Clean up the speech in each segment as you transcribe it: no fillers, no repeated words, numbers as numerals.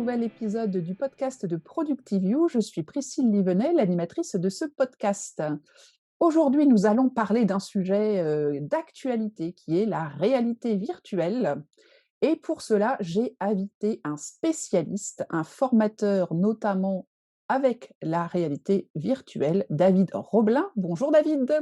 nouvel épisode du podcast de Productivio. Je suis Priscille Livenet, l'animatrice de ce podcast. Aujourd'hui, nous allons parler d'un sujet d'actualité qui est la réalité virtuelle. Et pour cela, j'ai invité un spécialiste, un formateur notamment avec la réalité virtuelle, David Roblin. Bonjour David.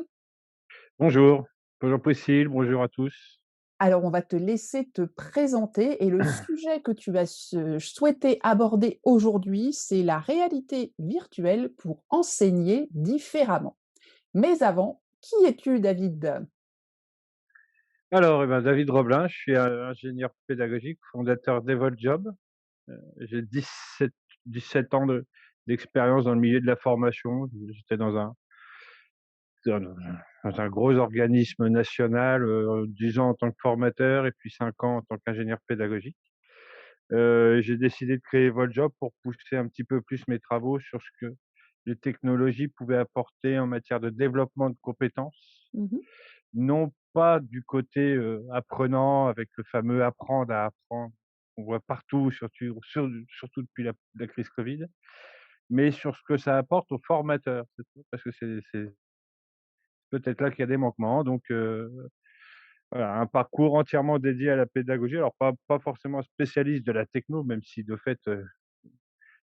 Bonjour, bonjour Priscille, bonjour à tous. Alors, on va te laisser te présenter et le sujet que tu vas souhaiter aborder aujourd'hui, c'est la réalité virtuelle pour enseigner différemment. Mais avant, qui es-tu, David? Alors, David Roblin, je suis ingénieur pédagogique, fondateur d'EvolJob. J'ai 17 ans d'expérience dans le milieu de la formation. J'étais dans dans un gros organisme national, 10 ans en tant que formateur et puis 5 ans en tant qu'ingénieur pédagogique. J'ai décidé de créer EvolJob pour pousser un petit peu plus mes travaux sur ce que les technologies pouvaient apporter en matière de développement de compétences. Mmh. Non pas du côté, apprenant avec le fameux apprendre à apprendre qu'on voit partout, surtout depuis la crise covid, mais sur ce que ça apporte aux formateurs. C'est tout, parce que c'est peut-être là qu'il y a des manquements, donc voilà, un parcours entièrement dédié à la pédagogie. Alors pas forcément spécialiste de la techno, même si de fait,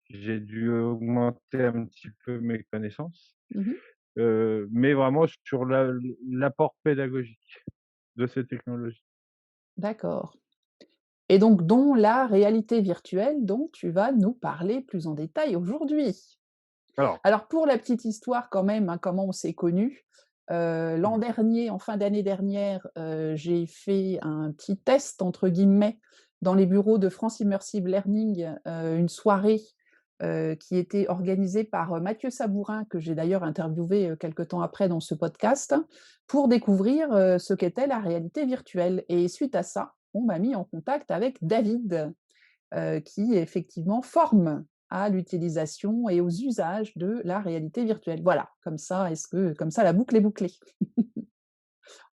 j'ai dû augmenter un petit peu mes connaissances, Mmh. mais vraiment sur l'apport pédagogique de ces technologies. D'accord, et donc dont la réalité virtuelle dont tu vas nous parler plus en détail aujourd'hui. Alors Alors pour la petite histoire quand même, hein, comment on s'est connus, l'an mmh. dernier, en fin d'année dernière, j'ai fait un petit «test» entre guillemets dans les bureaux de France Immersive Learning, une soirée, qui était organisée par, Mathieu Sabourin, que j'ai d'ailleurs interviewé, quelque temps après dans ce podcast, pour découvrir, ce qu'était la réalité virtuelle, et suite à ça, on m'a mis en contact avec David, qui effectivement forme à l'utilisation et aux usages de la réalité virtuelle. Voilà, comme ça la boucle est bouclée.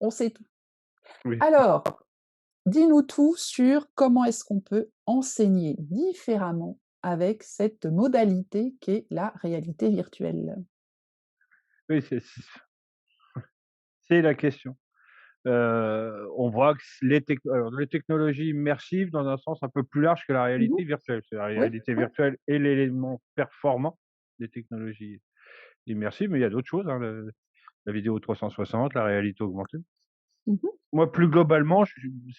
On sait tout. Oui. Alors, dis-nous tout sur comment est-ce qu'on peut enseigner différemment avec cette modalité qu'est la réalité virtuelle? Oui, c'est la question. On voit que les technologies immersives dans un sens un peu plus large que la Mmh. réalité virtuelle. C'est la Oui, réalité oui. virtuelle et l'élément performant des technologies immersives, mais il y a d'autres choses, hein, la vidéo 360, la réalité augmentée. Mmh. Moi, plus globalement,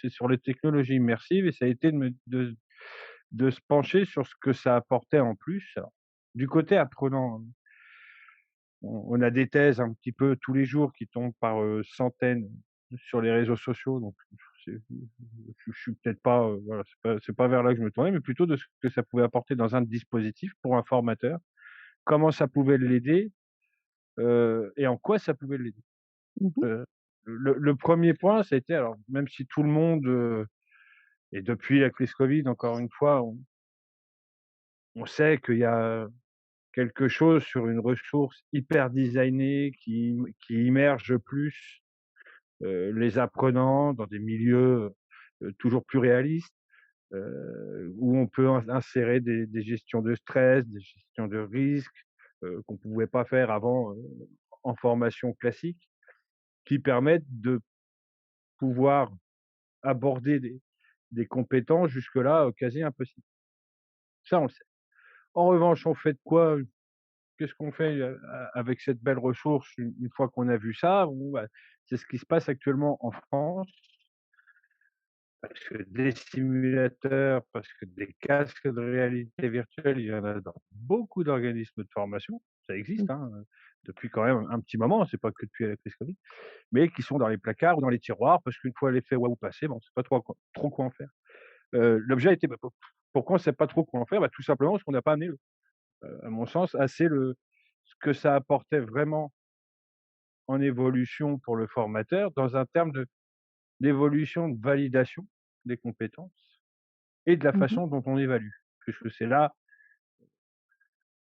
c'est sur les technologies immersives et ça a été de se pencher sur ce que ça apportait en plus. Alors, du côté apprenant, on a des thèses un petit peu tous les jours qui tombent par, centaines sur les réseaux sociaux, donc c'est je suis peut-être pas, voilà, c'est pas vers là que je me tournais, mais plutôt de ce que ça pouvait apporter dans un dispositif pour un formateur. Comment ça pouvait l'aider, et en quoi ça pouvait l'aider. Mmh. Heu, le 1er point, ça a été, alors même si tout le monde, et depuis la crise covid, encore une fois, on sait qu'il y a quelque chose sur une ressource hyper designée qui immerge plus, les apprenants dans des milieux, toujours plus réalistes, où on peut insérer des gestions de stress, des gestions de risques, qu'on ne pouvait pas faire avant, en formation classique, qui permettent de pouvoir aborder des compétences jusque-là, quasi impossibles. Ça, on le sait. En revanche, on fait de quoi? Qu'est-ce qu'on fait, avec cette belle ressource une fois qu'on a vu ça? Bon, bah, c'est ce qui se passe actuellement en France. Parce que des simulateurs, parce que des casques de réalité virtuelle, il y en a dans beaucoup d'organismes de formation. Ça Mmh. existe, hein, depuis quand même un petit moment, c'est pas que depuis la crise covid, mais qui sont dans les placards ou dans les tiroirs parce qu'une fois l'effet waouh passé, bon, on sait pas trop quoi en faire. L'objet a été, bah, pourquoi on sait pas trop quoi en faire? Bah, tout simplement parce qu'on n'a pas amené, à mon sens, assez ce que ça apportait vraiment en évolution pour le formateur dans un terme d'évolution, de validation des compétences et de la Mmh. façon dont on évalue. Puisque c'est là,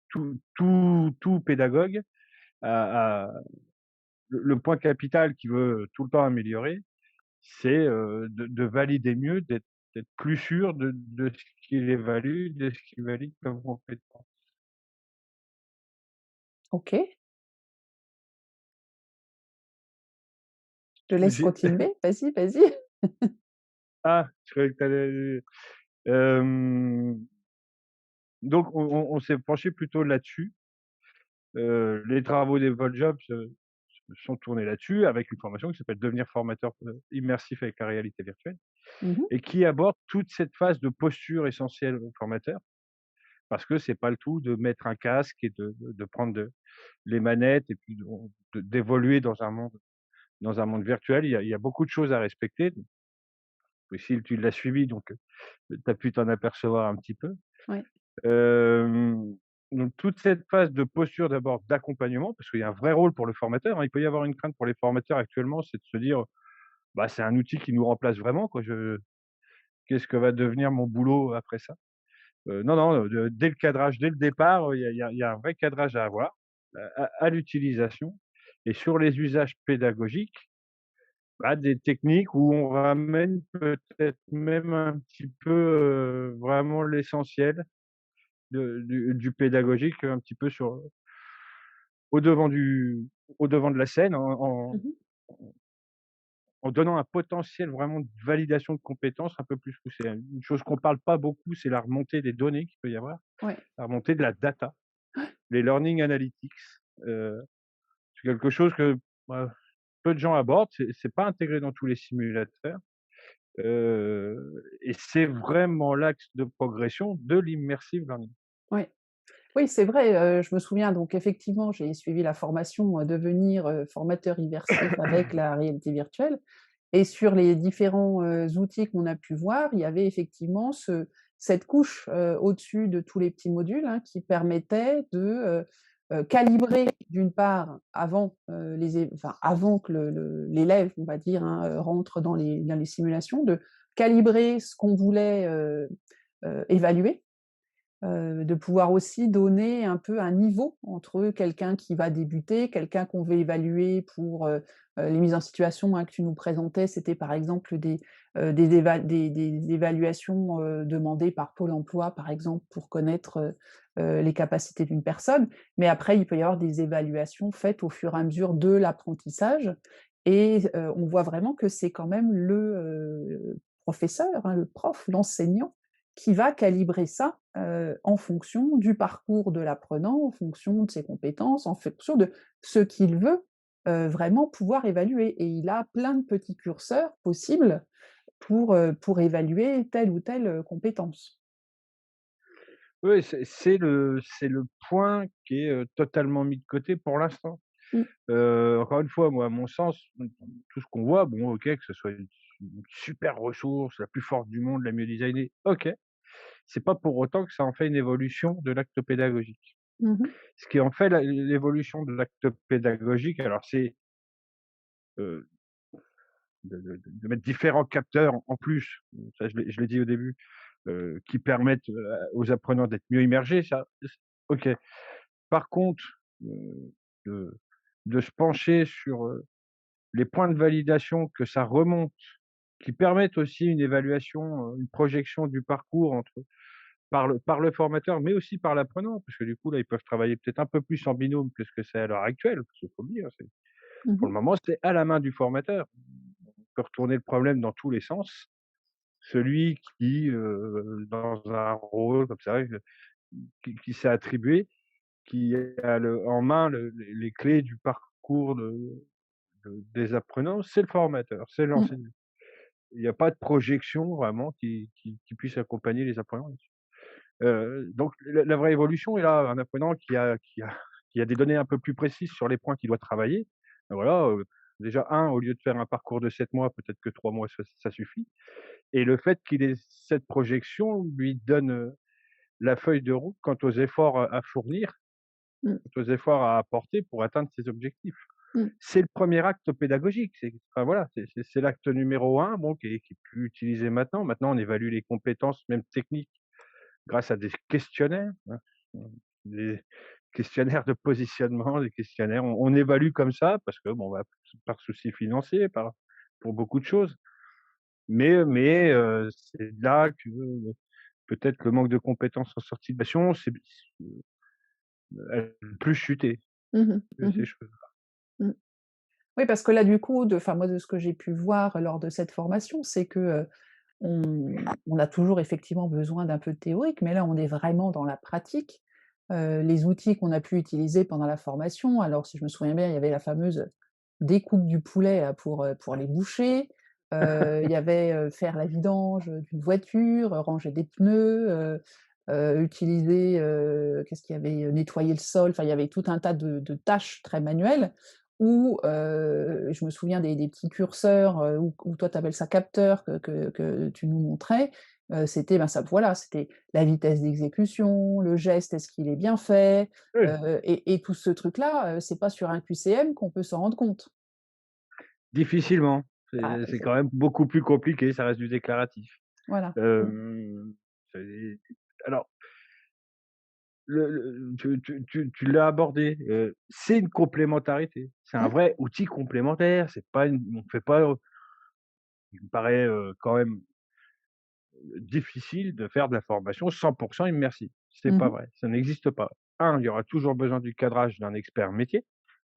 tout pédagogue a le point capital qu'il veut tout le temps améliorer, c'est, de valider mieux, d'être plus sûr de ce qu'il évalue, de ce qu'il valide comme compétence. OK, je te laisse J'ai continuer. Vas-y, vas-y. ah! Je croyais que tu allais donc on s'est penché plutôt là-dessus. Les travaux des Voljobs, sont tournés là-dessus avec une formation qui s'appelle «Devenir formateur, immersif avec la réalité virtuelle» Mmh mh. et qui aborde toute cette phase de posture essentielle aux formateurs. Parce que c'est pas le tout de mettre un casque et de prendre les manettes et puis d'évoluer dans un monde virtuel. Il y a beaucoup de choses à respecter. Cécile, tu l'as suivi donc tu as pu t'en apercevoir un petit peu. Ouais. Hem, donc toute cette phase de posture d'abord d'accompagnement, parce qu'il y a un vrai rôle pour le formateur, hein. Il peut y avoir une crainte pour les formateurs actuellement, c'est de se dire: «Bah, c'est un outil qui nous remplace vraiment quoi, qu'est-ce que va devenir mon boulot après ça?» Non, non, dès le cadrage, dès le départ, il y a un vrai cadrage à avoir, à l'utilisation et sur les usages pédagogiques, bah, des techniques où on ramène peut-être même un petit peu, vraiment l'essentiel du pédagogique, un petit peu au devant du au devant de la scène Mmh mh. en donnant un potentiel vraiment de validation de compétences un peu plus poussé. Une chose qu'on parle pas beaucoup, c'est la remontée des données qu'il peut y avoir, Ouais. la remontée de la data. Les learning analytics, heu, c'est quelque chose que, bah, peu de gens abordent, c'est pas intégré dans tous les simulateurs, et c'est vraiment l'axe de progression de l'immersive learning. Ouais. Oui, c'est vrai, je me souviens donc effectivement, j'ai suivi la formation, devenir, formateur immersif avec la réalité virtuelle et sur les différents, outils qu'on a pu voir, il y avait effectivement cette couche, au-dessus de tous les petits modules, hein, qui permettait de, calibrer d'une part avant, avant que l'élève, on va dire, hein, rentre dans les simulations, de calibrer ce qu'on voulait, évaluer. De pouvoir aussi donner un peu un niveau entre quelqu'un qui va débuter, quelqu'un qu'on veut évaluer pour, les mises en situation, hein, que tu nous présentais, c'était par exemple des évaluations, demandées par Pôle emploi, par exemple, pour connaître, les capacités d'une personne. Mais après, il peut y avoir des évaluations faites au fur et à mesure de l'apprentissage et on voit vraiment que c'est quand même le professeur, hein, le prof, l'enseignant qui va calibrer ça, en fonction du parcours de l'apprenant, en fonction de ses compétences, en fonction de ce qu'il veut, vraiment pouvoir évaluer et il a plein de petits curseurs possibles pour évaluer telle ou telle, compétence. Oui, c'est le point qui est, totalement mis de côté pour l'instant. Mmh. Encore une fois, moi, à mon sens, tout ce qu'on voit, bon, OK, que ce soit une super ressource, la plus forte du monde, la mieux designée, OK. C'est pas pour autant que ça en fait une évolution de l'acte pédagogique. Mmh mh. Ce qui en fait l'évolution de l'acte pédagogique, alors c'est, heu, de mettre différents capteurs en plus, ça je l'ai dit au début, qui permettent, aux apprenants d'être mieux immergés, ça, OK. Par contre, de de se pencher sur, les points de validation que ça remonte, qui permettent aussi une évaluation, une projection du parcours entre par le formateur, mais aussi par l'apprenant, parce que du coup, là, ils peuvent travailler peut-être un peu plus en binôme que ce que c'est à l'heure actuelle, parce qu'il faut le dire, Mmh pour le mh. moment, c'est à la main du formateur. On peut retourner le problème dans tous les sens. Celui qui, dans un rôle comme ça, qui s'est attribué, qui a en main les clés du parcours des apprenants, c'est le formateur, c'est Mmh. l'enseignant. Il n'y a pas de projection vraiment qui puisse accompagner les apprenants là-dessus. Donc la vraie évolution est là, un apprenant qui a des données un peu plus précises sur les points qu'il doit travailler, ben voilà, déjà au lieu de faire un parcours de 7 mois, peut-être que 3 mois ça suffit et le fait qu'il ait cette projection lui donne, la feuille de route quant aux efforts à fournir, Mmh. quant aux efforts à apporter pour atteindre ses objectifs. Mmh. C'est le premier acte pédagogique, enfin voilà, c'est l'acte numéro un, bon qui est plus utilisé maintenant. Maintenant on évalue les compétences même techniques grâce à des questionnaires, hein, des questionnaires de positionnement, des questionnaires on évalue comme ça parce que bon, bah, par souci financier, pour beaucoup de choses. mais c'est là que, peut-être le manque de compétences en sortie de formation, elle a plus chuté Mmh mh. que Mmh ces mh. choses. Mmh. Oui, parce que là, du coup, moi, de ce que j'ai pu voir lors de cette formation, c'est que, on a toujours effectivement besoin d'un peu de théorique, mais là, on est vraiment dans la pratique. Les outils qu'on a pu utiliser pendant la formation, alors si je me souviens bien, il y avait la fameuse découpe du poulet là pour les boucher, il y avait, faire la vidange, d'une voiture, ranger des pneus, utiliser, qu'est-ce qu'il y avait? Nettoyer le sol, enfin il y avait tout un tas de tâches très manuelles où, je me souviens des petits curseurs, ou toi tu appelles ça capteurs que tu nous montrais, c'était, ben, ça voilà, c'était la vitesse d'exécution, le geste, est-ce qu'il est bien fait? Oui, Et tout ce truc-là, c'est pas sur un QCM qu'on peut s'en rendre compte. difficilement. Bah, C'est c'est quand même beaucoup plus compliqué, ça reste du déclaratif. voilà. Mmh. Hem, c'est alors tu l'as abordé, c'est une complémentarité. C'est un Mmh. vrai outil complémentaire, c'est pas une on fait pas, il me paraît, quand même difficile de faire de la formation 100 immersive. C'est Mmh pas mh. vrai, ça n'existe pas. Il y aura toujours besoin du cadrage d'un expert métier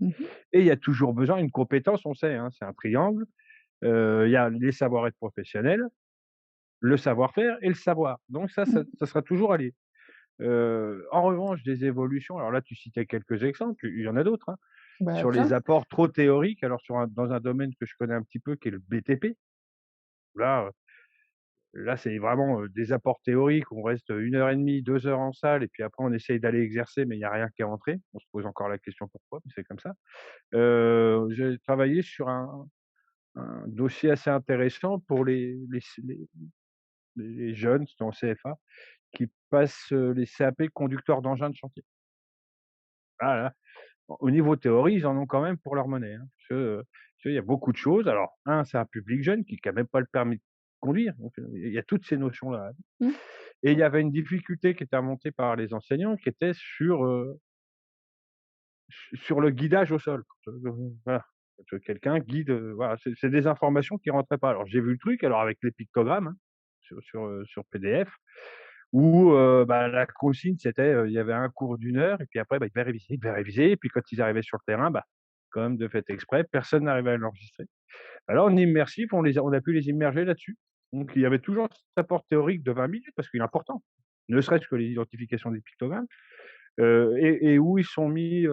Mmh mh. et il y a toujours besoin d'une compétence, on sait, hein, c'est un triangle, il y a les savoir-être professionnels, le savoir-faire et le savoir. Donc Mmh. ça sera toujours allié. En revanche, des évolutions, alors là, tu citais quelques exemples, il y en a d'autres, hein, Bah, sur les plein. apports trop théoriques, alors dans un domaine que je connais un petit peu qui est le BTP, là, là, c'est vraiment, des apports théoriques, on reste, 1 heure et demie, 2 heures en salle et puis après on essaye d'aller exercer, mais il y a rien qui est entré. On se pose encore la question pourquoi, mais c'est comme ça. J'ai travaillé sur un dossier assez intéressant pour les jeunes, c'était en CFA, qui passent, les CAP conducteurs d'engins de chantier. Ah là, au niveau théorie, ils en ont quand même pour leur monnaie, hein, parce qu'il y a beaucoup de choses. Alors c'est un public jeune qui a même pas le permis de conduire, donc il y a toutes ces notions-là. Mmh. Et il y avait une difficulté qui était remontée par les enseignants qui était sur le guidage au sol. Voilà, quand, quelqu'un guide, voilà, c'est des informations qui rentraient pas. Alors j'ai vu le truc, alors avec les pictogrammes, hein, sur PDF où, bah, la consigne c'était, il y avait un cours d'1 heure et puis après, bah, ils devaient réviser et puis quand ils arrivaient sur le terrain, bah, quand même de fait exprès, personne n'arrivait à l'enregistrer. Alors en immersif, on a pu les immerger là-dessus. Donc il y avait toujours cet apport théorique de 20 minutes parce qu'il est important, ne serait-ce que l'identification des pictogrammes, et où ils sont mis,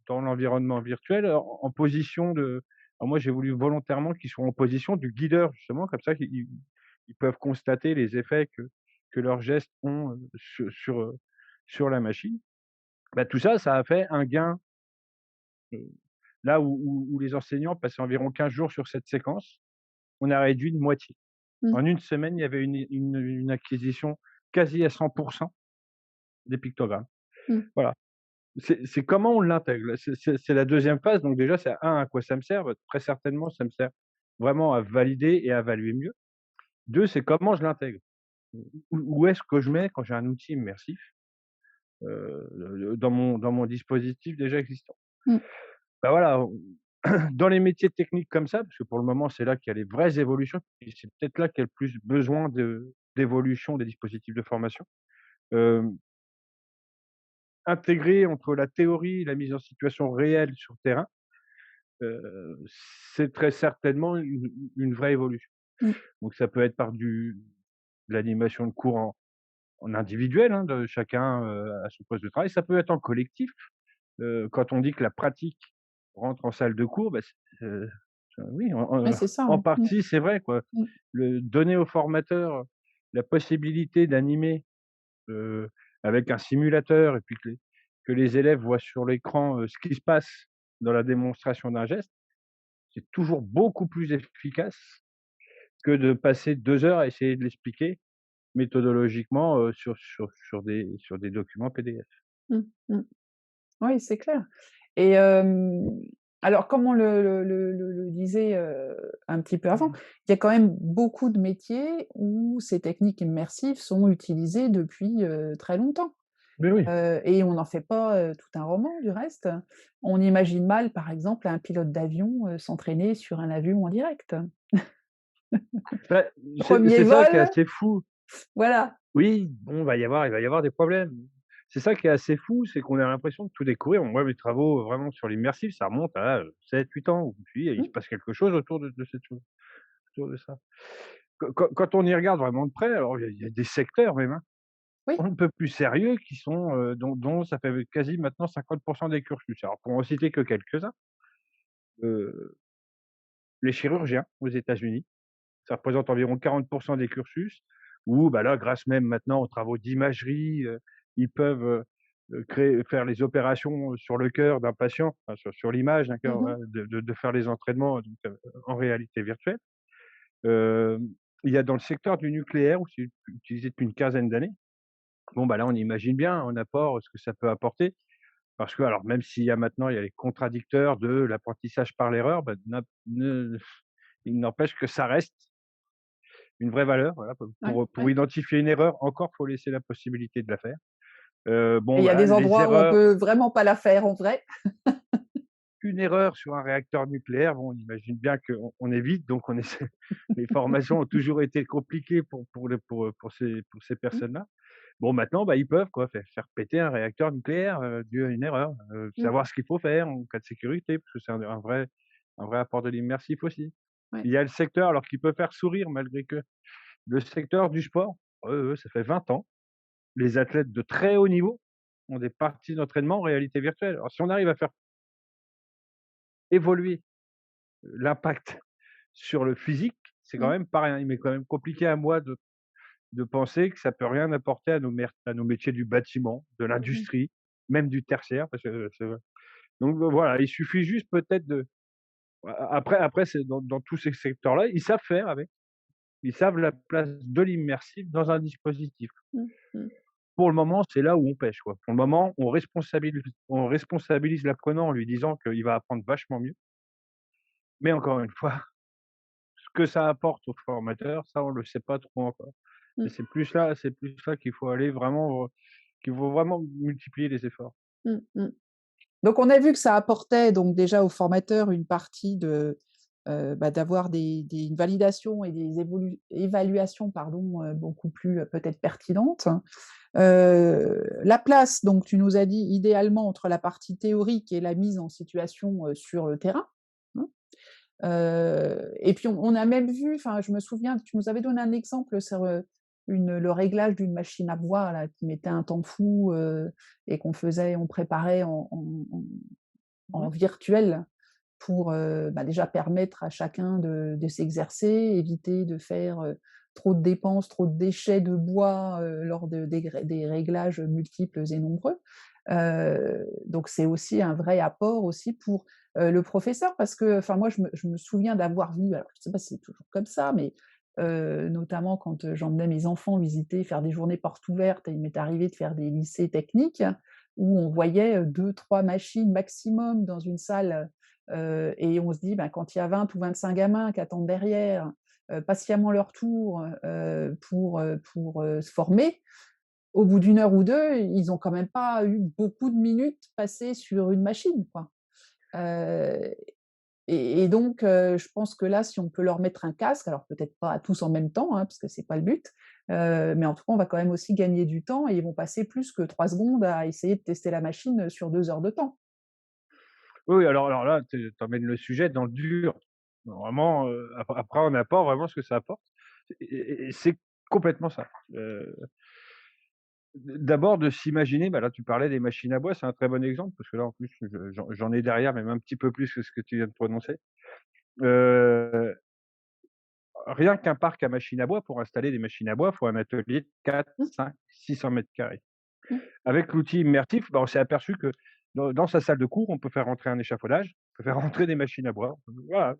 dans l'environnement virtuel en position de alors moi j'ai voulu volontairement qu'ils soient en position du guideur justement comme ça ils peuvent constater les effets que leurs gestes ont, sur la machine. Bah, tout ça, ça a fait un gain, heu, là où les enseignants passaient environ 15 jours sur cette séquence, on a réduit de moitié. Mmh. En une semaine, il y avait une acquisition quasi à 100 des pictogrammes. Mmh. Voilà. C'est comment on l'intègre. C'est la deuxième phase, donc déjà c'est à quoi ça me sert? Bah, très certainement ça me sert vraiment à valider et à évaluer mieux. 2, c'est comment je l'intègre. Où est-ce que je mets quand j'ai un outil immersif, dans mon dispositif déjà existant? Mmh. Bah, voilà, dans les métiers techniques comme ça, parce que pour le moment c'est là qu'il y a les vraies évolutions et c'est peut-être là qu'il y a le plus besoin d'évolution des dispositifs de formation. Hem, Intégrer entre la théorie et la mise en situation réelle sur le terrain, Heu, c'est très certainement une vraie évolution. Mmh. Donc ça peut être par de l'animation de cours en individuel, hein, de chacun, à son poste de travail. Ça peut être en collectif, quand on dit que la pratique rentre en salle de cours, bah, oui, Ouais, c'est ça, en ouais. Mmh. partie, c'est vrai, quoi. Mmh. Le donner aux formateurs la possibilité d'animer, heu, avec un simulateur et puis que les élèves voient sur l'écran, ce qui se passe dans la démonstration d'un geste. C'est toujours beaucoup plus efficace que de passer 2 heures à essayer de l'expliquer méthodologiquement, sur des documents PDF. Mmh. Mmh. Oui, c'est clair et alors comme on le disait, un petit peu avant, il y a quand même beaucoup de métiers où ces techniques immersives sont utilisées depuis, très longtemps, Mais oui. et on n'en fait pas, tout un roman du reste. On imagine mal, par exemple, un pilote d'avion, s'entraîner sur un avion en direct. Bah, c'est 1er ça qui est vol, assez fou. voilà. Oui, bon, il va y avoir des problèmes. C'est ça qui est assez fou, c'est qu'on a l'impression de tout découvrir. Moi, mes travaux, vraiment sur l'immersif, ça remonte à, 7-8 ans où je me suis dit: «Il Mmh, se passe quelque chose autour de cette chose, autour de ça». Quand on y regarde vraiment de près, alors il y a des secteurs même, hein, oui. un peu plus sérieux qui sont, dont ça fait quasi maintenant 50 des cursus. Alors pour en citer que quelques-uns, heu, les chirurgiens aux États-Unis, ça représente environ 40 des cursus où, bah, là, grâce même maintenant aux travaux d'imagerie, ils peuvent, faire les opérations, sur le cœur d'un patient, enfin sur l'image d'un cœur, Mmh mh. voilà, de faire les entraînements donc, en réalité virtuelle. Hem, il y a dans le secteur du nucléaire où c'est utilisé depuis une quinzaine d'années. Bon, bah, là, on imagine bien un apport, ce que ça peut apporter. Parce que alors même s'il y a maintenant, il y a les contradicteurs de l'apprentissage par l'erreur, bah, il n'empêche que ça reste une vraie valeur, voilà, Ouais, pour ouais. identifier une erreur, encore faut laisser la possibilité de la faire. Et Bon il y a voilà, des les endroits où on erreurs, peut vraiment pas la faire en vrai. une erreur sur un réacteur nucléaire, bon, on imagine bien qu'on évite, donc on essaie les formations ont toujours été compliquées pour ces Mmh, personnes-là. Bon maintenant, bah, ils peuvent quoi, faire péter un réacteur nucléaire, dû à une erreur, mmh, savoir ce qu'il faut faire en cas de sécurité, parce que c'est un vrai apport de l'immersif aussi. ouais. Il y a le secteur alors qui peut faire sourire malgré que, le secteur du sport, ça fait 20 ans, les athlètes de très haut niveau ont des parties d'entraînement en réalité virtuelle. Alors si on arrive à faire évoluer l'impact sur le physique, c'est quand Mmh, même pas rien. Il m'est quand même compliqué à moi de penser que ça peut rien apporter à nos métiers du bâtiment, de mmh, l'industrie, même du tertiaire parce que donc voilà, il suffit juste peut-être de après c'est dans tous ces secteurs-là, ils savent faire avec. Ils savent la place de l'immersif dans un dispositif. mmh, mmh. Pour le moment, c'est là où on pêche, quoi. Pour le moment, on responsabilise l'apprenant en lui disant qu'il va apprendre vachement mieux. Mais encore une fois, ce que ça apporte au formateur, ça, on le sait pas trop encore. Et Mmh, c'est plus là qu'il faut aller vraiment, qu'il faut vraiment multiplier les efforts. mmh, mmh. Donc on a vu que ça apportait donc déjà aux formateurs une partie de, bah, d'avoir des une validation et des évaluations pardon, beaucoup plus, peut-être pertinentes. La place donc tu nous as dit idéalement entre la partie théorique et la mise en situation, sur le terrain, hein. Et puis on a même vu, enfin je me souviens, tu nous avais donné un exemple sur, le réglage d'une machine à bois là, qui mettait un temps fou, et on préparait en Ouais. virtuel pour, bah, déjà permettre à chacun de s'exercer, éviter de faire, trop de dépenses, trop de déchets de bois, lors des réglages multiples et nombreux. Donc c'est aussi un vrai apport aussi pour, le professeur parce que enfin moi je me souviens d'avoir vu, alors je ne sais pas si c'est toujours comme ça, mais, notamment quand, j'emmenais mes enfants visiter, faire des journées portes ouvertes et il m'est arrivé de faire des lycées techniques où on voyait, 2-3 machines maximum dans une salle. Et on se dit, bah, quand il y a 20 ou 25 gamins qui attendent derrière, patiemment leur tour, pour se former, au bout d'une heure ou 2, ils ont quand même pas eu beaucoup de minutes passées sur une machine, quoi. Heu et donc je pense que là, si on peut leur mettre un casque, alors peut-être pas à tous en même temps, hein, parce que c'est pas le but, mais en tout cas, on va quand même aussi gagner du temps et ils vont passer plus que 3 secondes à essayer de tester la machine, sur 2 heures de temps. Oui, oui, alors là, tu emmènes le sujet dans le dur. Vraiment, après on apporte vraiment ce que ça apporte et c'est complètement ça. D'abord de s'imaginer, bah, là tu parlais des machines à bois, c'est un très bon exemple parce que là en plus j'en ai derrière même un petit peu plus que ce que tu viens de prononcer. Heu, rien qu'un parc à machines à bois, pour installer des machines à bois, il faut un atelier de quatre, Mmh, 5, 600 carrés. mmh, Avec l'outil immersif, bah, on s'est aperçu que dans sa salle de cours, on peut faire rentrer un échafaudage, on peut faire rentrer des machines à bois. Voilà,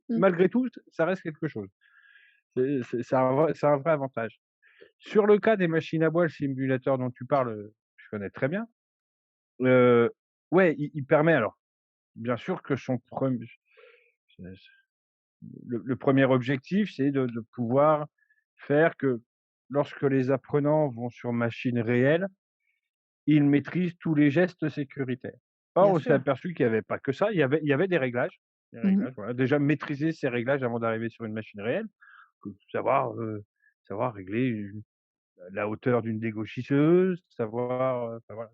mmh. malgré tout, ça reste quelque chose. C'est un vrai avantage. Sur le cas des machines à bois, le simulateur dont tu parles, je connais très bien. Heu, ouais, il permet alors, bien sûr que son prem c'est le 1er objectif, c'est de pouvoir faire que lorsque les apprenants vont sur machine réelle, ils maîtrisent tous les gestes sécuritaires. Or, Bien on s'est sûr. aperçu qu'il y avait pas que ça, il y avait des réglages. les Mmh. réglages, voilà. Déjà maîtriser ces réglages avant d'arriver sur une machine réelle, que savoir régler la hauteur d'une dégauchisseuse, savoir, enfin voilà,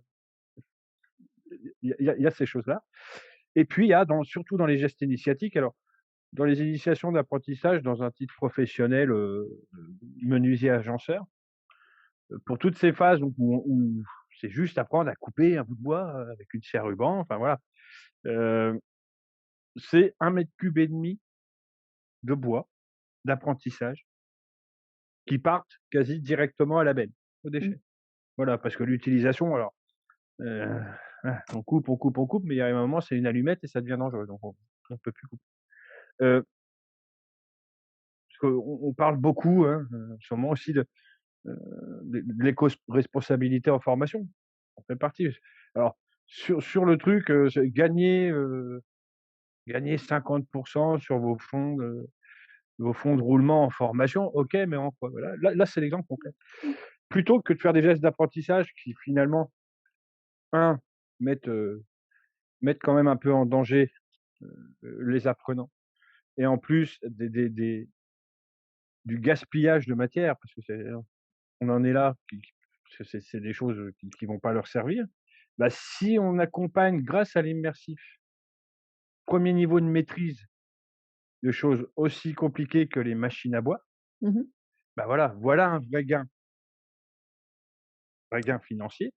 il y a ces choses-là. Et puis il y a surtout dans les gestes initiatiques, alors dans les initiations d'apprentissage dans un titre professionnel, menuisier agenceur, pour toutes ces phases où c'est juste apprendre à couper un bout de bois, avec une scie à ruban, enfin voilà, heu, c'est 1,5 m³ de bois d'apprentissage qui partent quasi directement à la benne, aux Mmh. déchets. Voilà, parce que l'utilisation alors, heu, on coupe, on coupe, on coupe, mais il y a un moment, c'est une allumette et ça devient dangereux, donc on peut plus couper. Heu, Parce qu'on parle beaucoup, hein, en ce moment aussi de l'éco-responsabilité en formation. On fait partie. Alors sur le truc, c'est gagner 50 sur vos fonds de roulement en formation, OK, mais en quoi? Voilà, là, c'est l'exemple concret. Mmh. Plutôt que de faire des gestes d'apprentissage qui finalement, un mettent, mettent quand même un peu en danger, les apprenants et en plus du gaspillage de matière parce que on en est là, parce que c'est des choses, qui vont pas leur servir. Bah, si on accompagne grâce à l'immersif, premier niveau de maîtrise de choses aussi compliquées que les machines à bois, Mmh. bah, voilà un vrai gain financier.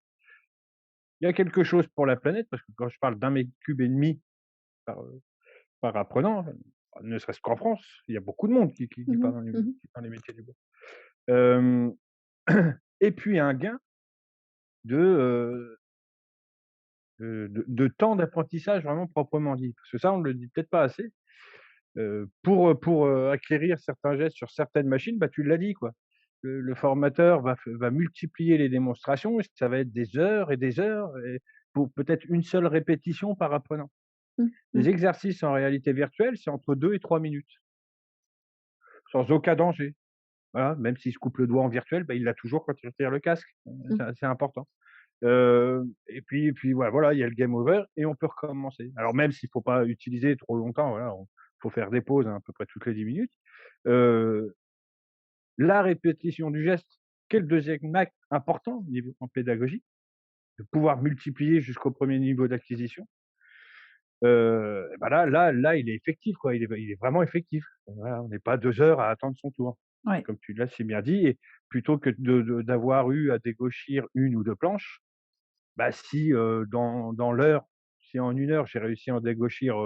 Il y a quelque chose pour la planète parce que quand je parle d'1,5 m³ par, par apprenant, ne serait-ce qu'en France, il y a beaucoup de monde qui Mmh part mh. dans Mmh. les métiers du bois. Hem Et puis un gain de, de temps d'apprentissage vraiment proprement dit. Parce que ça, on ne le dit peut-être pas assez. Pour acquérir certains gestes sur certaines machines, bah, tu l'as dit quoi. Le formateur va multiplier les démonstrations et ça va être des heures et des heures et pour peut-être une seule répétition par apprenant. Mmh. Mmh. Les exercices en réalité virtuelle, c'est entre 2 et 3 minutes, sans aucun danger. Voilà, même s'il se coupe le doigt en virtuel, bah, il l'a toujours quand il retire le casque. Mmh. C'est important. Et puis voilà, il y a le game over et on peut recommencer. Alors même s'il faut pas utiliser trop longtemps, voilà, faut faire des pauses, hein, à peu près toutes les 10 minutes. Heu, la répétition du geste, quel deuxième acte important au niveau en pédagogie, de pouvoir multiplier jusqu'au premier niveau d'acquisition. Et bah, là, il est effectif quoi, il est vraiment effectif. Voilà, on n'est pas 2 heures à attendre son tour, Ouais. comme tu l'as si bien dit et plutôt que d'avoir eu à dégauchir 1 ou 2 planches, bah, si, dans l'heure, si en 1 heure j'ai réussi à en dégauchir,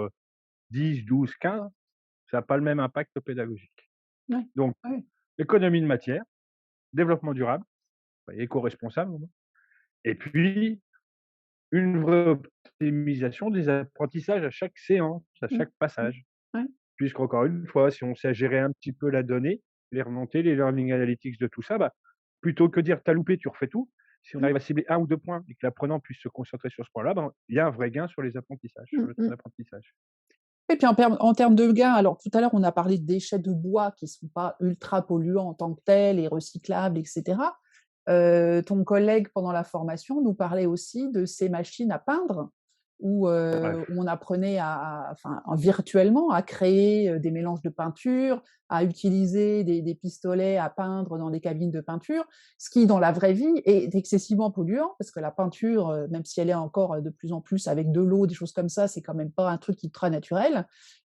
10, 12, 15, ça a pas le même impact pédagogique. Ouais. Donc Ouais. économie de matière, développement durable, enfin éco-responsable au moins et puis une vraie optimisation des apprentissages à chaque séance, à Mmh. chaque Mmh. passage. Ouais. Puisqu'encore une fois, si on sait gérer un petit peu la donnée, les remontées, les learning analytics de tout ça, bah, plutôt que dire: «Tu as loupé, tu refais tout», si on Mmh. arrive à cibler un ou 2 points et que l'apprenant puisse se concentrer sur ce point-là, ben, il y a un vrai gain sur les apprentissages, sur Mmh. le temps Mmh. d'apprentissage. Et puis en termes de gains, alors tout à l'heure, on a parlé de déchets de bois qui sont pas ultra polluants en tant que tels et recyclables et cetera. Ton collègue pendant la formation nous parlait aussi de ces machines à peindre Ouais, où on apprenait enfin, virtuellement à créer, des mélanges de peinture, à utiliser des pistolets à peindre dans des cabines de peinture, ce qui dans la vraie vie est excessivement polluant parce que la peinture, même si elle est encore, de plus en plus avec de l'eau, des choses comme ça, c'est quand même pas un truc ultra naturel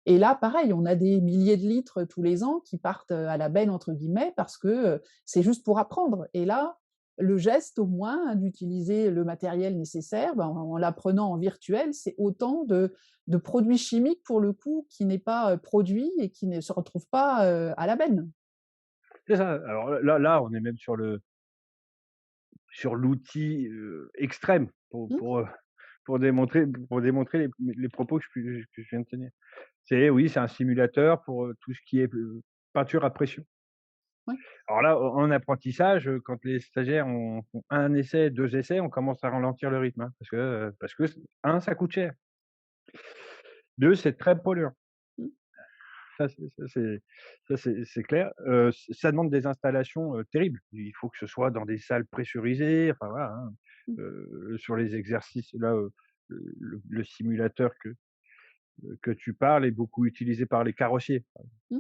et là, pareil, on a des milliers de litres tous les ans qui partent, «à la benne» entre guillemets parce que, c'est juste pour apprendre et là, le geste au moins d'utiliser le matériel nécessaire, ben, en l'apprenant en virtuel, c'est autant de produits chimiques pour le coup qui n'est pas, produit et qui ne se retrouve pas, à la benne. c'est ça. Alors là, on est même sur l'outil, extrême Mmh. pour démontrer les propos que je viens de tenir. Oui, c'est un simulateur pour, tout ce qui est, peinture à pression. Ouais. Alors là, en apprentissage, quand les stagiaires font 1 essai, 2 essais, on commence à ralentir le rythme, hein, parce que 1, ça coûte cher, 2, c'est très polluant. Mmh. Ça c'est ça c'est c'est clair. Ça demande des installations, terribles. Il faut que ce soit dans des salles pressurisées, enfin voilà, hein. Mmh. Sur les exercices là, le simulateur que tu parles est beaucoup utilisé par les carrossiers. Mmh.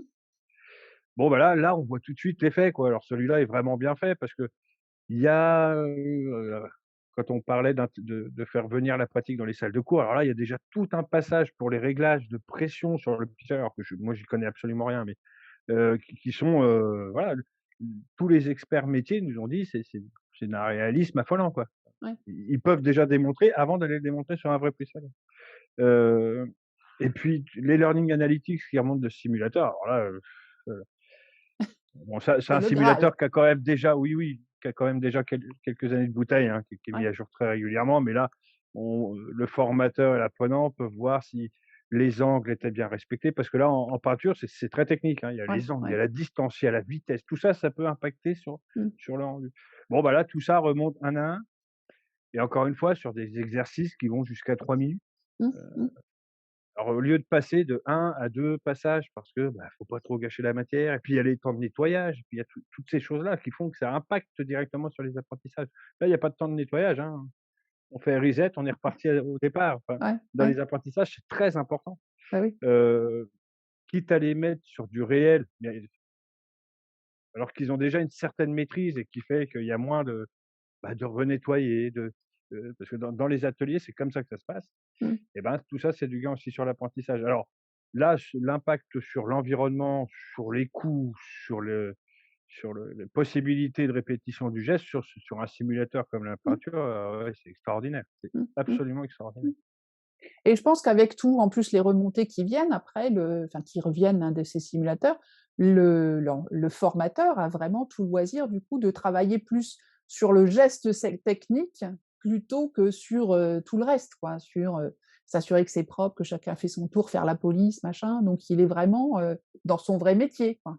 Bon, bah, là, on voit tout de suite l'effet, quoi. Alors celui-là est vraiment bien fait parce qu'il y a, quand on parlait de faire venir la pratique dans les salles de cours, alors là, il y a déjà tout un passage pour les réglages de pression sur le pistolet, alors que moi, j'y connais absolument rien, mais qui sont, voilà, tous les experts métiers nous ont dit: C'est d'un réalisme affolant, quoi. Ouais. Ils peuvent déjà démontrer avant d'aller le démontrer sur un vrai pistolet. Heu et puis les learning analytics qui remontent de ce simulateur, alors là, bon, ça c'est C'est un le Graal. simulateur qui a quand même déjà, oui, oui, qui a quand même déjà quelques années de bouteille, hein, qui est mis Ouais. à jour très régulièrement, mais là, le formateur et l'apprenant peuvent voir si les angles étaient bien respectés, parce que là, en peinture, c'est très technique, hein. Il y a Ouais, les angles, il y a ouais. la distance, il y a la vitesse, tout ça, ça peut impacter Mmh. sur le rendu. Bon, bah, là, tout ça remonte un à un, et encore une fois sur des exercices qui vont jusqu'à 3 minutes. Mmh. Mmh. Alors, au lieu de passer de 1 à 2 passages parce que, bah, faut pas trop gâcher la matière, et puis il y a les temps de nettoyage, et puis il y a toutes ces choses-là qui font que ça impacte directement sur les apprentissages. Là, il y a pas de temps de nettoyage, hein. On fait reset, on est reparti au départ. Enfin, Ouais, dans ouais. les apprentissages, c'est très important. Bah, oui. Heu, Quitte à les mettre sur du réel, mais alors qu'ils ont déjà une certaine maîtrise et qui fait qu'il y a moins de, bah, de renettoyer, parce que dans les ateliers, c'est comme ça que ça se passe. Mmh. Et ben, tout ça, c'est du gain aussi sur l'apprentissage. Alors là, l'impact sur l'environnement, sur les coûts, sur les possibilités de répétition du geste sur un simulateur comme la Mmh. peinture, ouais, c'est extraordinaire. C'est Mmh. Mmh. absolument extraordinaire. Mmh. Et je pense qu'avec tout, en plus, les remontées qui viennent après, enfin, qui reviennent, hein, de ces simulateurs, le formateur a vraiment tout le loisir, du coup, de travailler plus sur le geste technique plutôt que sur tout le reste, quoi, sur s'assurer que c'est propre, que chacun fait son tour, faire la police, machin. Donc, il est vraiment dans son vrai métier, quoi.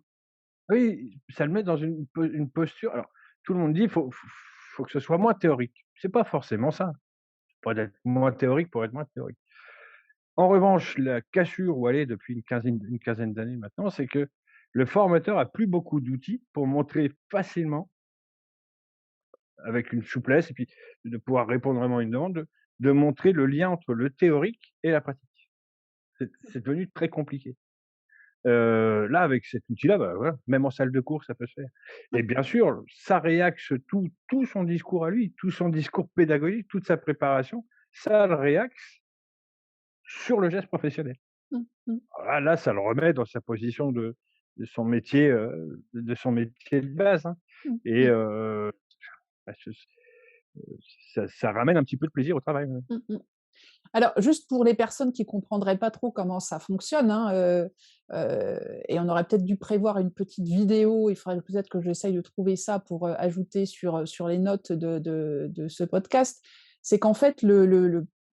Oui, ça le met dans une posture. Alors, tout le monde dit: «Faut que ce soit moins théorique». C'est pas forcément ça. Pas d'être moins théorique pour être moins théorique. En revanche, la cassure où elle est depuis une quinzaine d'années maintenant, c'est que le formateur a plus beaucoup d'outils pour montrer facilement, avec une souplesse, et puis de pouvoir répondre vraiment à une demande, de montrer le lien entre le théorique et la pratique. C'est devenu très compliqué. Là, avec cet outil-là, bah, voilà, même en salle de cours, ça peut se faire, Ouais. et bien sûr, ça réaxe tout son discours à lui, tout son discours pédagogique, toute sa préparation, ça le réaxe sur le geste professionnel. Mmh. Mmh. Ah là, ça le remet dans sa position de son métier de base, hein, Mmh. et Mmh. bah, ça ramène un petit peu de plaisir au travail, ouais. Mmh. Mmh. Alors, juste pour les personnes qui comprendraient pas trop comment ça fonctionne, hein, et on aurait peut-être dû prévoir une petite vidéo, il faudrait peut-être que j'essaye de trouver ça pour, ajouter sur les notes de ce podcast. C'est qu'en fait,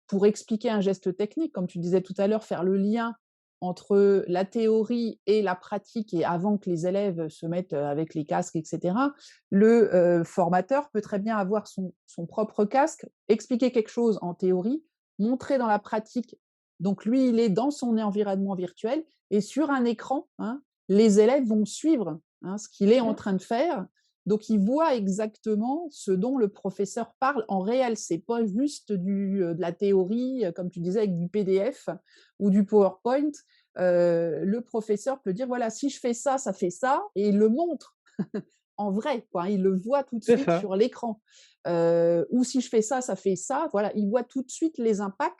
pour expliquer un geste technique, comme tu disais tout à l'heure, faire le lien entre la théorie et la pratique et avant que les élèves se mettent, avec les casques et cetera, formateur peut très bien avoir son propre casque, expliquer quelque chose en théorie, montrer dans la pratique. Donc lui, il est dans son environnement virtuel et sur un écran, hein, les élèves vont suivre, hein, ce qu'il est en train de faire. Donc ils voient exactement ce dont le professeur parle en réel. C'est pas juste de la théorie, comme tu disais, avec du PDF ou du PowerPoint. Le professeur peut dire voilà, si je fais ça, ça fait ça, et il le montre en vrai, quoi. Il le voit tout de C'est suite ça. sur l'écran. Ou si je fais ça, ça fait ça. Voilà, il voit tout de suite les impacts,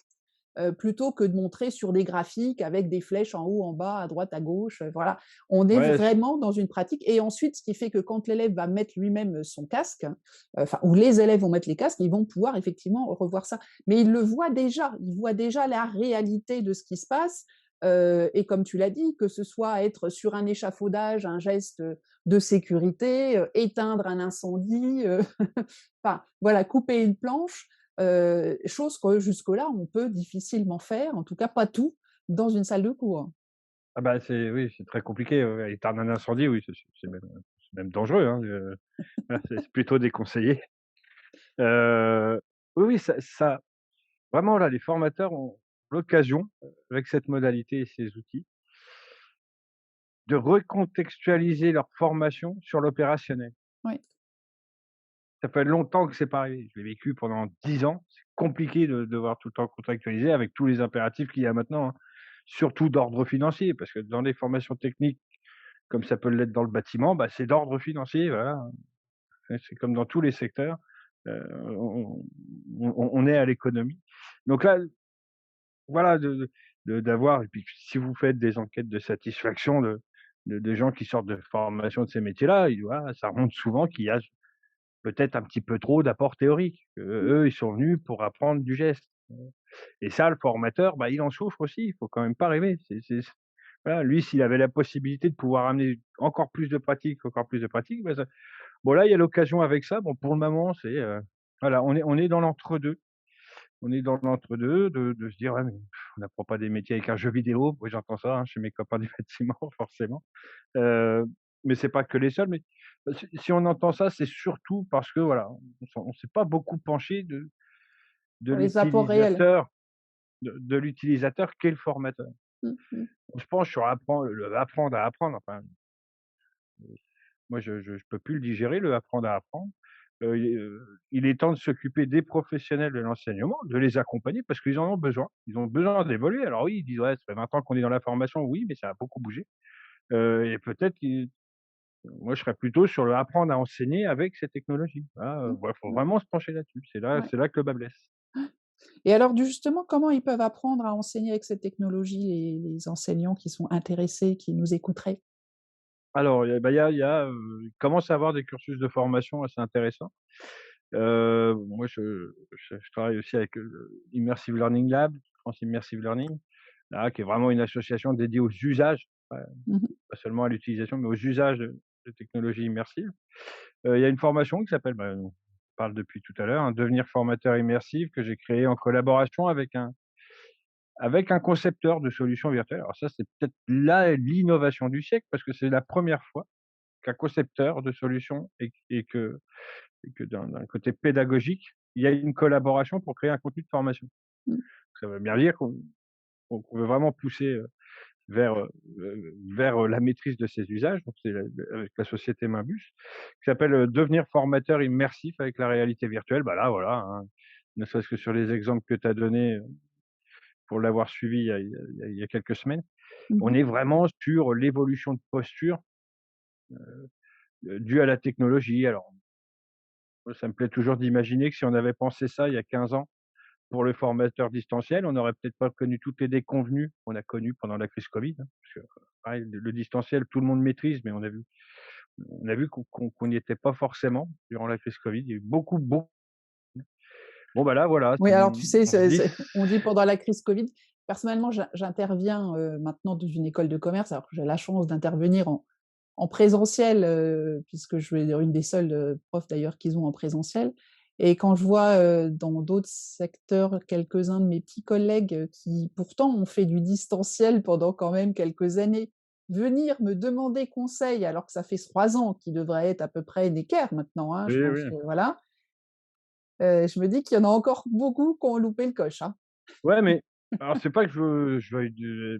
plutôt que de montrer sur des graphiques avec des flèches en haut, en bas, à droite, à gauche. Voilà, on est Ouais, vraiment dans une pratique. Et ensuite, ce qui fait que quand l'élève va mettre lui-même son casque, enfin, ou les élèves vont mettre les casques, ils vont pouvoir effectivement revoir ça. Mais il le voit déjà. Il voit déjà la réalité de ce qui se passe. Et comme tu l'as dit, que ce soit être sur un échafaudage, un geste de sécurité, éteindre un incendie, enfin voilà, couper une planche, chose que jusque-là, on peut difficilement faire, en tout cas pas tout, dans une salle de cours. ah bah, oui, c'est très compliqué, ouais, ouais, éteindre un incendie, oui, c'est même dangereux, hein, voilà, c'est plutôt déconseillé. Oui, oui, ça vraiment là, les formateurs ont l'occasion, avec cette modalité et ces outils, de recontextualiser leur formation sur l'opérationnel. Oui. Ça fait longtemps que c'est pas arrivé. Je l'ai vécu pendant 10 ans. C'est compliqué de devoir tout le temps contractualiser avec tous les impératifs qu'il y a maintenant, hein. surtout d'ordre financier, parce que dans les formations techniques, comme ça peut l'être dans le bâtiment, bah, c'est d'ordre financier, voilà. C'est comme dans tous les secteurs, on on est à l'économie. Donc là, voilà, d'avoir et puis si vous faites des enquêtes de satisfaction de gens qui sortent de formation de ces métiers-là, voilà, ça remonte souvent qu'il y a peut-être un petit peu trop d'apport théorique. Mmh. Eux, ils sont venus pour apprendre du geste. Et ça, le formateur, bah, il en souffre aussi, il faut quand même pas rêver. Voilà, lui, s'il avait la possibilité de pouvoir amener encore plus de pratique, bah, ça bon là, il y a l'occasion avec ça. Bon, pour le moment, c'est, voilà, on est dans l'entre-deux. On est dans l'entre-deux de se dire: «Ouais, mais on n'apprend pas des métiers avec un jeu vidéo». Oui, j'entends ça, hein, chez mes copains du bâtiment, forcément. Heu, mais c'est pas que les seuls, mais si on entend ça, c'est surtout parce que, voilà, on s'est pas beaucoup penché de Pour les apports réels. l'utilisateur de l'utilisateur qu'est le formateur. Mmh mh. On se penche sur le apprendre à apprendre, enfin, moi je peux plus le digérer, le apprendre à apprendre. Il est temps de s'occuper des professionnels de l'enseignement, de les accompagner parce qu'ils en ont besoin. Ils ont besoin d'évoluer. Alors oui, ils disent: «Ouais, ça fait 20 ans qu'on est dans la formation». Oui, mais ça a beaucoup bougé. Et peut-être moi je serais plutôt sur le apprendre à enseigner avec ces technologies. Là, Mmh. ouais, faut Mmh. vraiment se pencher là-dessus. Ouais. C'est là que le bas blesse. Et alors du justement, comment ils peuvent apprendre à enseigner avec cette technologie, les enseignants qui sont intéressés, qui nous écouteraient? Alors, il y a, il commence à avoir des cursus de formation assez intéressants. Moi, je travaille aussi avec, Immersive Learning Lab, France Immersive Learning, là, qui est vraiment une association dédiée aux usages, Mmh mh. pas seulement à l'utilisation, mais aux usages de technologies immersives. Il y a une formation qui s'appelle, bah, on parle depuis tout à l'heure, hein, Devenir formateur immersif, que j'ai créé en collaboration avec un concepteur de solutions virtuelles. Alors ça, c'est peut-être là l'innovation du siècle, parce que c'est la première fois qu'un concepteur de solutions et que d'un côté pédagogique, il y a une collaboration pour créer un contenu de formation. Mmh. Ça veut bien dire qu'on veut vraiment pousser, vers, vers, la maîtrise de ces usages, donc c'est avec la société Nimbus, qui s'appelle, Devenir formateur immersif avec la réalité virtuelle. Bah, là, voilà, hein, ne serait-ce que sur les exemples que tu as donnés, pour l'avoir suivi il y a quelques semaines, Mmh on mh. est vraiment sur l'évolution de posture, due à la technologie. Alors, moi, ça me plaît toujours d'imaginer que si on avait pensé ça il y a 15 ans, pour le formateur distanciel, on n'aurait peut-être pas connu toutes les déconvenues qu'on a connues pendant la crise Covid, hein, parce que pareil, le distanciel, tout le monde maîtrise, mais on a vu qu'on n'y était pas forcément durant la crise Covid. Il y a eu beaucoup bon, bah, là, voilà, Oui, alors tu sais, on se dit on dit pendant la crise Covid. Personnellement, j'interviens, maintenant dans une école de commerce, alors que j'ai la chance d'intervenir en présentiel, puisque je suis une des seules, profs d'ailleurs qu'ils ont en présentiel. Et quand je vois, dans d'autres secteurs, quelques-uns de mes petits collègues, qui pourtant ont fait du distanciel pendant quand même quelques années, venir me demander conseil alors que ça fait 3 ans qu'ils devraient être à peu près d'équerre maintenant, hein, je oui, pense oui. que voilà. Je me dis qu'il y en a encore beaucoup qui ont loupé le coche, hein. Ouais, mais alors c'est pas que je veuille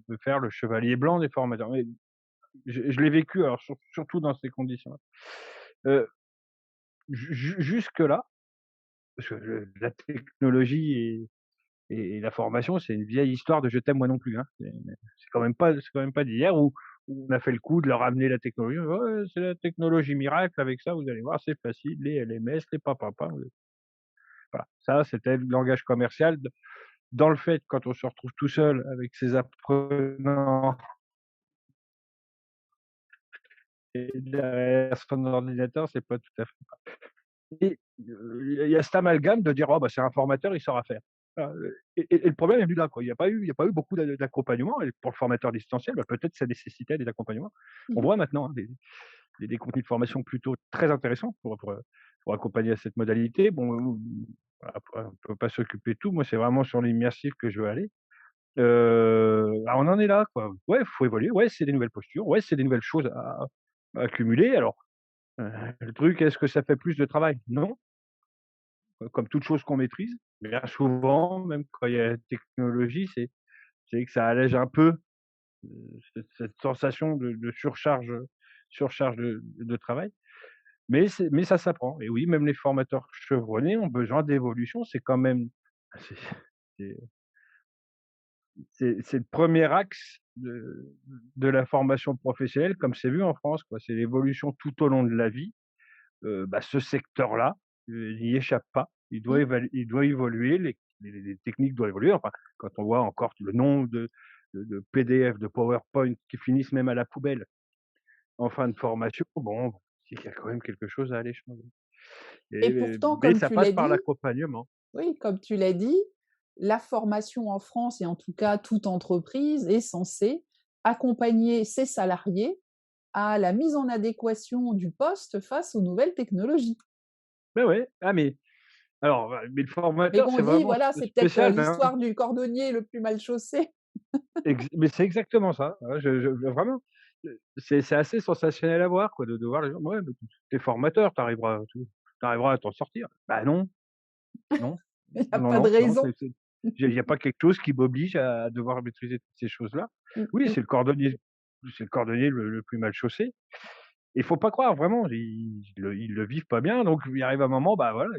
me faire le chevalier blanc des formateurs, mais je l'ai vécu, alors surtout dans ces conditions-là. Heu, jusque-là, parce que la technologie et la formation, c'est une vieille histoire de «je t'aime moi non plus», hein. C'est quand même pas d'hier où on a fait le coup de leur amener la technologie. «Ouais, c'est la technologie miracle, avec ça, vous allez voir, c'est facile, les LMS, les papapam». Voilà, ça, c'était le langage commercial dans le fait, quand on se retrouve tout seul avec ses apprenants et derrière son ordinateur, c'est pas tout à fait et il y a cet amalgame de dire: «Oh bah, c'est un formateur, il saura faire». Voilà, et le problème est venu là, quoi. Il y a pas eu beaucoup d'accompagnement et pour le formateur distanciel, bah, peut-être ça nécessitait des accompagnements. On Mmh mh. voit maintenant, hein, des contenus de formation plutôt très intéressants pour accompagner à cette modalité. Bon, voilà, après on peut pas s'occuper de tout. Moi, c'est vraiment sur l'immersif que je veux aller. Bah, on en est là, quoi. Ouais, faut évoluer. Ouais, c'est des nouvelles postures. Ouais, c'est des nouvelles choses à accumuler. Alors, le truc, est-ce que ça fait plus de travail? Non, comme toute chose qu'on maîtrise. Bien souvent, même quand il y a la technologie, c'est que ça allège un peu, cette sensation de surcharge de travail. Mais ça s'apprend et oui, même les formateurs chevronnés ont besoin d'évolution. C'est quand même c'est c'est le premier axe de la formation professionnelle comme c'est vu en France, quoi. C'est l'évolution tout au long de la vie. Bah, ce secteur-là, il n'y échappe pas. Mmh. Il doit évoluer, les techniques doivent évoluer. Enfin, quand on voit encore le nombre de PDF, de PowerPoint qui finissent même à la poubelle en fin de formation, bon, c'est qu'il y a quand même quelque chose à aller changer Et et pourtant, mais comme ça tu passe l'as par dit, l'accompagnement. oui, comme tu l'as dit, la formation en France et en tout cas toute entreprise est censée accompagner ses salariés à la mise en adéquation du poste face aux nouvelles technologies. Mais ouais, ah mais le Mais formateur, on c'est dit, vraiment voilà, c'est peut-être, spécial, hein. l'histoire du cordonnier le plus mal chaussé. Mais c'est exactement ça. Ouais, je vraiment, c'est assez sensationnel à voir quoi, de voir les gens: «Ouais, mais tu es formateur, tu arriveras à t'en sortir». Bah non, non, Il y a non, pas de non, non, raison. il y a pas quelque chose qui m'oblige à devoir maîtriser toutes ces choses-là. Mmh Oui, mh. c'est le cordonnier le plus mal chaussé. Il faut pas croire vraiment, ils le vivent pas bien, donc il arrive un moment, bah voilà,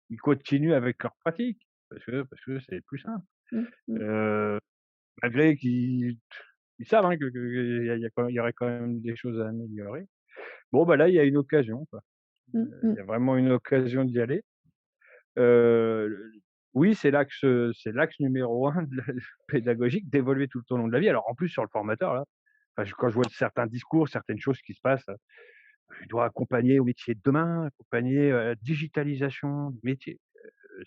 ils continuent avec leur pratique parce que c'est plus simple. Mmh mh. Heu, malgré ils savent, hein, il y aurait quand même des choses à améliorer. Bon, bah, là, il y a une occasion, quoi. Mmh Il mh. y a vraiment une occasion d'y aller. Heu, oui, c'est l'axe numéro un de la pédagogique, d'évoluer tout au long de la vie. Alors en plus sur le formateur là, enfin, quand je vois certains discours, certaines choses qui se passent, il doit accompagner au métier de demain, accompagner, digitalisation du métier.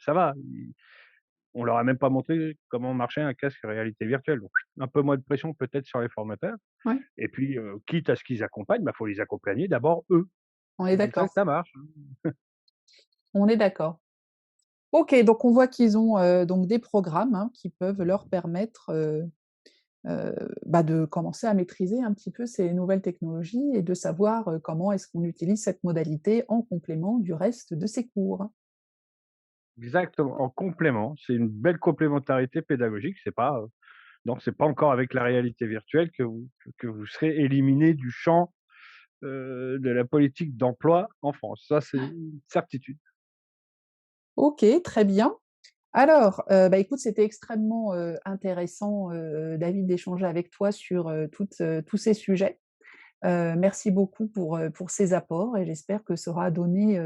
Ça va, on leur a même pas montré comment marchait un casque réalité virtuelle, donc un peu moins de pression peut-être sur les formateurs Ouais, et puis, quitte à ce qu'ils accompagnent, bah, faut les accompagner d'abord eux. on est C'est comme ça que d'accord, ça marche, hein. on est d'accord. OK, donc on voit qu'ils ont, donc des programmes, hein, qui peuvent leur permettre, bah, de commencer à maîtriser un petit peu ces nouvelles technologies et de savoir, comment est-ce qu'on utilise cette modalité en complément du reste de ces cours. Exactement, en complément, c'est une belle complémentarité pédagogique, c'est pas, non, c'est pas encore avec la réalité virtuelle que vous serez éliminé du champ, de la politique d'emploi en France. Ça, c'est une certitude. OK, très bien. Alors, bah, écoute, c'était extrêmement, intéressant, David, d'échanger avec toi sur, tous ces sujets. Merci beaucoup pour ces apports et j'espère que ça aura donné,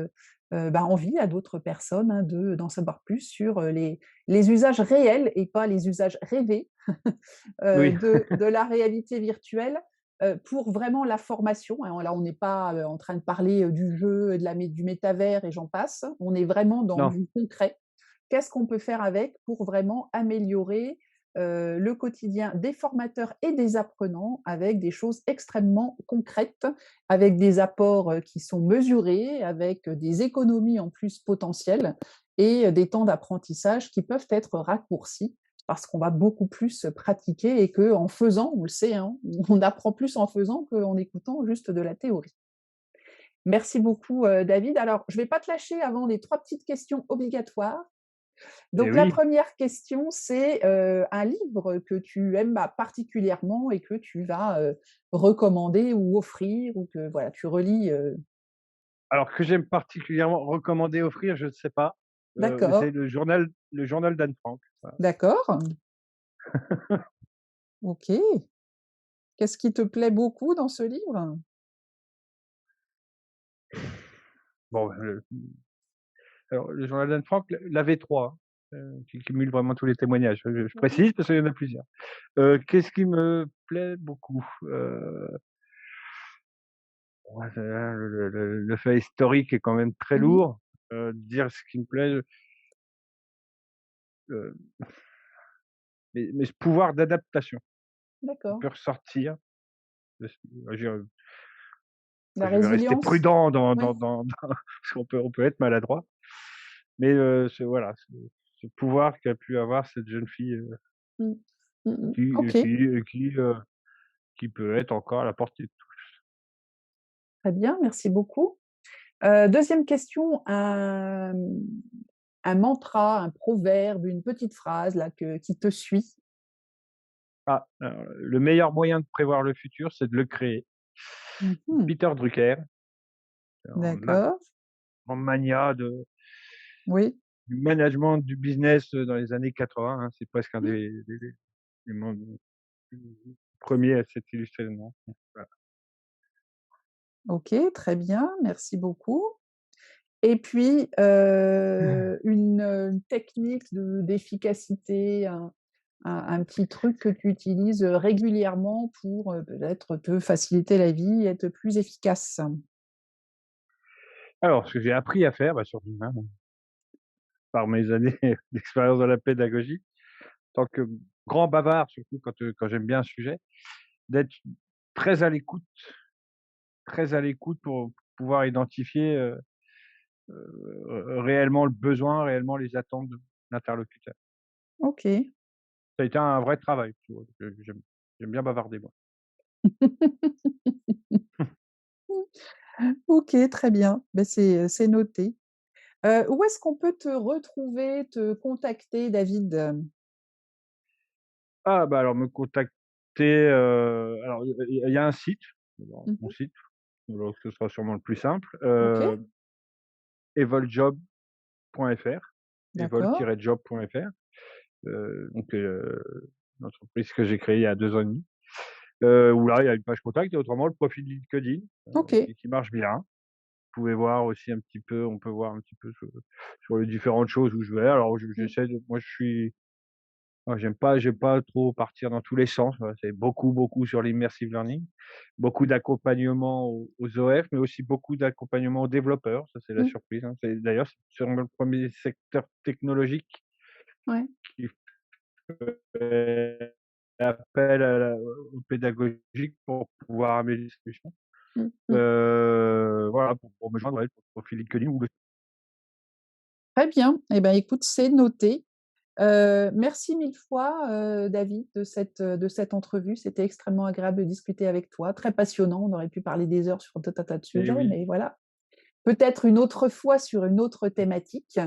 bah, envie à d'autres personnes, hein, d'en savoir plus sur, les usages réels et pas les usages rêvés, Oui, de la réalité virtuelle, pour vraiment la formation, hein. Là, on n'est pas, en train de parler, du jeu, de la mé du métavers et j'en passe. On est vraiment dans non, du concret. Qu'est-ce qu'on peut faire avec pour vraiment améliorer, le quotidien des formateurs et des apprenants avec des choses extrêmement concrètes, avec des apports, qui sont mesurés, avec, des économies en plus potentielles et des temps d'apprentissage qui peuvent être raccourcis parce qu'on va beaucoup plus pratiquer et qu'en faisant, on le sait, hein, on apprend plus en faisant qu'en écoutant juste de la théorie. Merci beaucoup, David. Alors, je ne vais pas te lâcher avant les 3 petites questions obligatoires. et Donc la oui. première question, c'est, un livre que tu aimes, bah, particulièrement et que tu vas, recommander ou offrir ou que voilà, tu relis, Alors que j'aime particulièrement recommander, offrir, je ne sais pas, mais d'accord, c'est le journal d'Anne Frank, voilà. d'accord, OK. Qu'est-ce qui te plaît beaucoup dans ce livre? Bon, alors le journal d'Anne Frank, la V3, qui cumule vraiment tous les témoignages. Je Oui. précise parce qu'il y en a plusieurs. Qu'est-ce qui me plaît beaucoup? Ouais, c'est le fait historique est quand même très Mmh. lourd. Dire ce qui me plaît, heu, mais ce pouvoir d'adaptation qui D'accord. peut ressortir de ce je La je vais rester résilience? prudent Oui. parce on peut être maladroit, mais voilà, ce pouvoir qu'a pu avoir cette jeune fille, Mmh. Mmh mh. qui OK, qui peut être encore à la portée de très bien, merci beaucoup. 2e question, un mantra, un proverbe, une petite phrase là que qui te suit? le meilleur moyen de prévoir le futur, c'est de le créer. Mmh. Peter Drucker, en ma D'accord. grand magnat Oui. du management du business, dans les années 80, hein, c'est presque un Mmh. des et mon 1er à s'être illustré dedans. Voilà. OK, très bien, merci beaucoup. Et puis, une technique d'efficacité, un petit truc que tu utilises, régulièrement pour, peut-être te faciliter la vie et être plus efficace? Alors, ce que j'ai appris à faire, surtout, hein, par mes années d'expérience dans la pédagogie, en tant que grand bavard, surtout quand j'aime bien un sujet, d'être très à l'écoute, très à l'écoute pour pouvoir identifier, réellement le besoin, réellement les attentes de l'interlocuteur. OK. Ça a été un vrai travail, tu vois? J'aime bien bavarder moi. OK, très bien. Ben c'est noté. Où est-ce qu'on peut te retrouver, te contacter, David? Ah alors me contacter, alors il y a un site, bon, Mmh mon mh. site, alors ce sera sûrement le plus simple, OK, evoljob.fr, d'accord. evol-job.fr, donc une entreprise que j'ai créée il y a 2 ans et demi, où là, il y a une page contact et autrement le profil LinkedIn, OK. qui marche bien. Vous pouvez voir aussi un petit peu on peut voir un petit peu sur les différentes choses où je vais. Alors Mmh. j'essaie de moi je suis moi j'aime pas trop partir dans tous les sens, voilà, c'est beaucoup sur l'immersive learning, beaucoup d'accompagnement aux OF, mais aussi beaucoup d'accompagnement aux développeurs, ça c'est la Mmh. surprise, hein. C'est d'ailleurs, c'est sûrement le premier secteur technologique Ouais. qui fait appel à la au pédagogique pour pouvoir améliorer les solutions. Mmh mh. Voilà, pour me joindre, ouais, pour le profil LinkedIn ou le Très bien. Et ben, écoute, c'est noté. Merci mille fois, David, de cette entrevue. C'était extrêmement agréable de discuter avec toi, très passionnant. On aurait pu parler des heures sur tout un tas de eh sujets, oui. mais voilà. Peut-être une autre fois sur une autre thématique.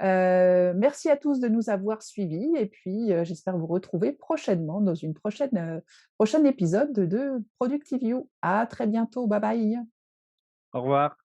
Merci à tous de nous avoir suivis et puis, j'espère vous retrouver prochainement dans une prochain épisode de Productive You. À très bientôt. Bye bye. Au revoir.